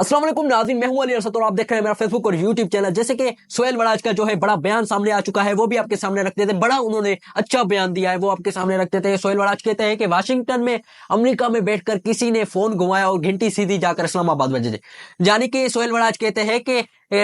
अस्सलाम वालेकुम नाज़रीन, मैं हूं अली अरसद और आप देख रहे हैं मेरा फेसबुक और यूट्यूब चैनल। जैसे कि सोहेल वड़ाच का जो है बड़ा बयान सामने आ चुका है, वो भी आपके सामने रख देते हैं। बड़ा उन्होंने अच्छा बयान दिया है, वो आपके सामने रख देते हैं। सोहेल वड़ाच कहते हैं कि वाशिंगटन में अमेरिका में बैठकर किसी ने फोन घुमाया और घंटी सीधी जाकर इस्लामाबाद बजे। यानी कि सोहेल वड़ाच कहते हैं कि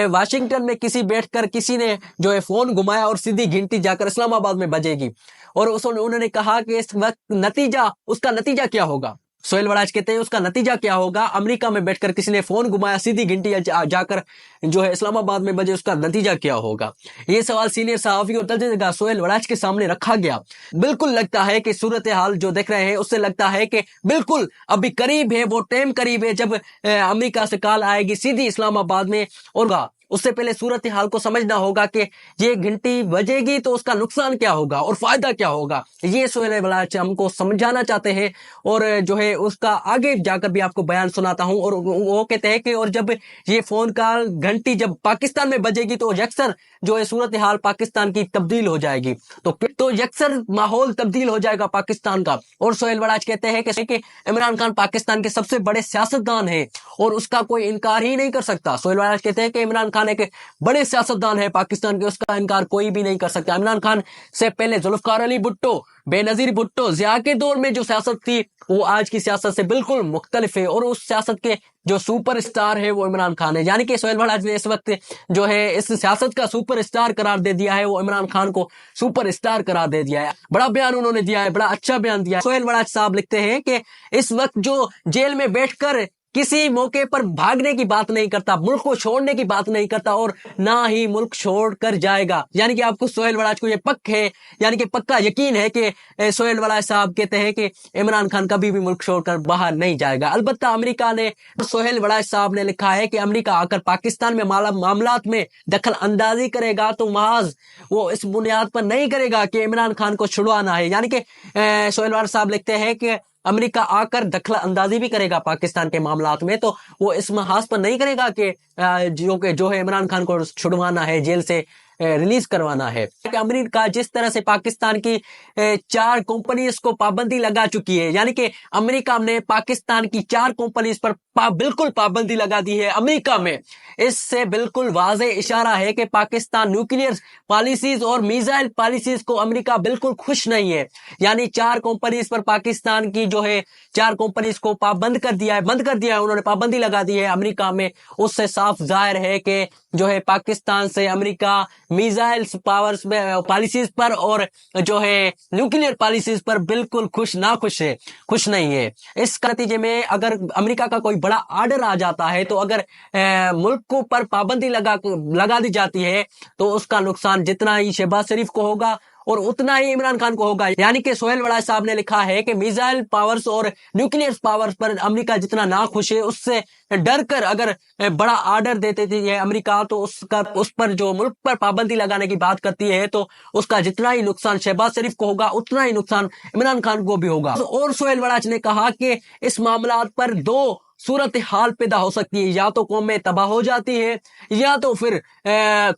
वाशिंगटन में बैठकर किसी ने जो है फोन घुमाया और सीधी घंटी जाकर इस्लामाबाद में बजेगी। और उन्होंने कहा कि इस वक्त उसका नतीजा क्या होगा। सोहेल वड़ाच कहते हैं उसका नतीजा क्या होगा, अमेरिका में बैठकर किसी ने फोन घुमाया सीधी घंटी जाकर जो है इस्लामाबाद में बजे, उसका नतीजा क्या होगा। ये सवाल सीनियर सहाफी और तर्जुमेगार सोहेल वड़ाच के सामने रखा गया। बिल्कुल लगता है कि सूरत हाल जो देख रहे हैं उससे लगता है कि बिल्कुल अभी करीब है, वो टाइम करीब है जब अमेरिका से कॉल आएगी सीधी इस्लामाबाद में। और उससे पहले सूरत हाल को समझना होगा कि ये घंटी बजेगी तो उसका नुकसान क्या होगा और फायदा क्या होगा। ये सोहेल वड़ाच हमको समझाना चाहते हैं और जो है उसका आगे जाकर भी आपको बयान सुनाता हूं। और वो कहते हैं कि और जब ये फोन कॉल घंटी जब पाकिस्तान में बजेगी तो यकसर जो है सूरत हाल पाकिस्तान की तब्दील हो जाएगी, तो यकसर माहौल तब्दील हो जाएगा पाकिस्तान का। और सोहेल वड़ाच कहते हैं कि इमरान खान पाकिस्तान के सबसे बड़े सियासतदान है और उसका कोई इनकार ही नहीं कर सकता। सोहेल वड़ाच कहते हैं कि इमरान खान एक बड़े सियासतदान है पाकिस्तान के, उसका इनकार कोई भी नहीं कर सकता। इमरान खान से पहले जुल्फकार अली भुट्टो, बेनजीर भुट्टो, जिया के दौर में जो सियासत थी वो आज की सियासत से बिल्कुल मुख्तलिफ है और उस सियासत के जो सुपर स्टार है वो इमरान खान है। यानी कि सोहेल वड़ाच ने इस वक्त जो है इस सियासत का सुपर स्टार करार दे दिया है, वो इमरान खान को सुपर स्टार करार दे दिया है। बड़ा बयान उन्होंने दिया है, बड़ा अच्छा बयान दिया है। सोहेल वड़ाच साहब लिखते हैं कि इस वक्त जो जेल में बैठकर किसी मौके पर भागने की बात नहीं करता, मुल्क को छोड़ने की बात नहीं करता और ना ही मुल्क छोड़ कर जाएगा। यानी कि आपको सोहेल वड़ाच को ये पक्का है, यानी कि पक्का यकीन है कि सोहेल वड़ाच साहब कहते हैं कि इमरान खान कभी भी मुल्क छोड़कर बाहर नहीं जाएगा। अलबत्ता अमेरिका ने, सोहेल वड़ाच साहब ने लिखा है कि अमेरिका आकर पाकिस्तान में मामलात में दखल अंदाजी करेगा तो महज वो इस बुनियाद पर नहीं करेगा कि इमरान खान को छुड़वाना है। यानी कि सोहेल वड़ाच साहब लिखते हैं कि अमेरिका आकर दखल अंदाजी भी करेगा पाकिस्तान के मामलात में, तो वो इस महाज पर नहीं करेगा कि जो है इमरान खान को छुड़वाना है, जेल से रिलीज करवाना है। अमेरिका जिस तरह से पाकिस्तान की 4 कंपनीज को पाबंदी लगा चुकी है, यानी कि अमेरिका ने पाकिस्तान की 4 कंपनीज पर बिल्कुल पाबंदी लगा दी है अमेरिका में। इससे बिल्कुल वाज़े इशारा है कि पाकिस्तान न्यूक्लियर पॉलिसीज और मिसाइल पॉलिसीज को अमेरिका बिल्कुल खुश नहीं है। यानी 4 कंपनीज पर पाकिस्तान की जो है 4 कंपनीज को बंद कर दिया है उन्होंने, पाबंदी लगा दी है अमेरिका में। उससे साफ जाहिर है कि जो है पाकिस्तान से अमेरिका मिसाइल पावर्स में पॉलिसीज पर और जो है न्यूक्लियर पॉलिसीज पर बिल्कुल खुश नहीं है। इस नतीजे में अगर अमेरिका का कोई बड़ा ऑर्डर आ जाता है, तो अगर मुल्क को पर पाबंदी लगा दी जाती है तो उसका नुकसान जितना ही शहबाज शरीफ को होगा और उतना ही इमरान खान को होगा। यानी कि सोहेल वड़ाच साहब ने लिखा है कि मिसाइल पावर्स और न्यूक्लियर पावर्स पर अमेरिका जितना ना खुश है, उससे डर कर अगर बड़ा ऑर्डर देते थे अमेरिका, तो उस पर जो मुल्क पर पाबंदी लगाने की बात करती है तो उसका जितना ही नुकसान शहबाज शरीफ को होगा उतना ही नुकसान इमरान खान को भी होगा। और सोहेल वड़ाच ने कहा कि इस मामलात पर 2 सूरत हाल पैदा हो सकती है, या तो कौमें तबाह हो जाती है या तो फिर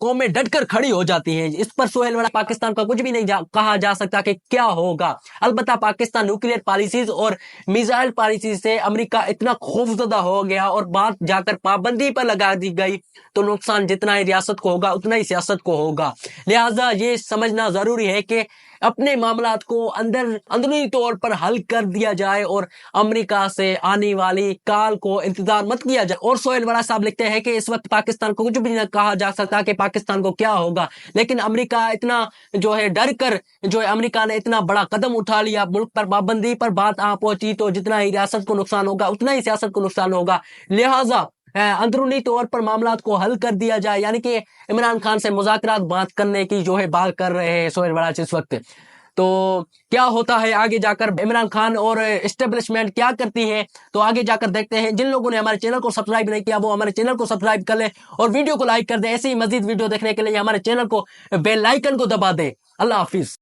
कौमें डटकर खड़ी हो जाती हैं। इस पर सोहेल वड़ाच पाकिस्तान का कुछ भी नहीं कहा जा सकता कि क्या होगा। अलबत्ता पाकिस्तान न्यूक्लियर पॉलिसीज और मिसाइल पॉलिसीज से अमेरिका इतना खौफजदा हो गया और बात जाकर पाबंदी पर लगा दी गई, तो नुकसान जितना ही रियासत को होगा उतना ही सियासत को होगा। लिहाजा ये समझना जरूरी है कि अपने मामलात को अंदरूनी तौर पर हल कर दिया जाए और अमेरिका से आने वाली काल को इंतजार मत किया जाए। और सोहेल वड़ाच साहब लिखते हैं कि इस वक्त पाकिस्तान को कुछ भी नहीं कहा जा सकता कि पाकिस्तान को क्या होगा, लेकिन अमेरिका इतना जो है डर कर जो है अमेरिका ने इतना बड़ा कदम उठा लिया, मुल्क पर पाबंदी पर बात आ पहुंची, तो जितना ही रियासत को नुकसान होगा उतना ही सियासत को नुकसान होगा। लिहाजा अंदरूनी तौर पर मामलात को हल कर दिया जाए। यानी कि इमरान खान से मुज़ाकरात बात करने की जो है बात कर रहे हैं सोहेल वड़ाच इस वक्त। तो क्या होता है आगे जाकर, इमरान खान और एस्टेब्लिशमेंट क्या करती है, तो आगे जाकर देखते हैं। जिन लोगों ने हमारे चैनल को सब्सक्राइब नहीं किया वो हमारे चैनल को सब्सक्राइब कर लें और वीडियो को लाइक कर दें। ऐसे ही मजीद वीडियो देखने के लिए हमारे चैनल को बेल आइकन को दबा दें। अल्लाह हाफिज।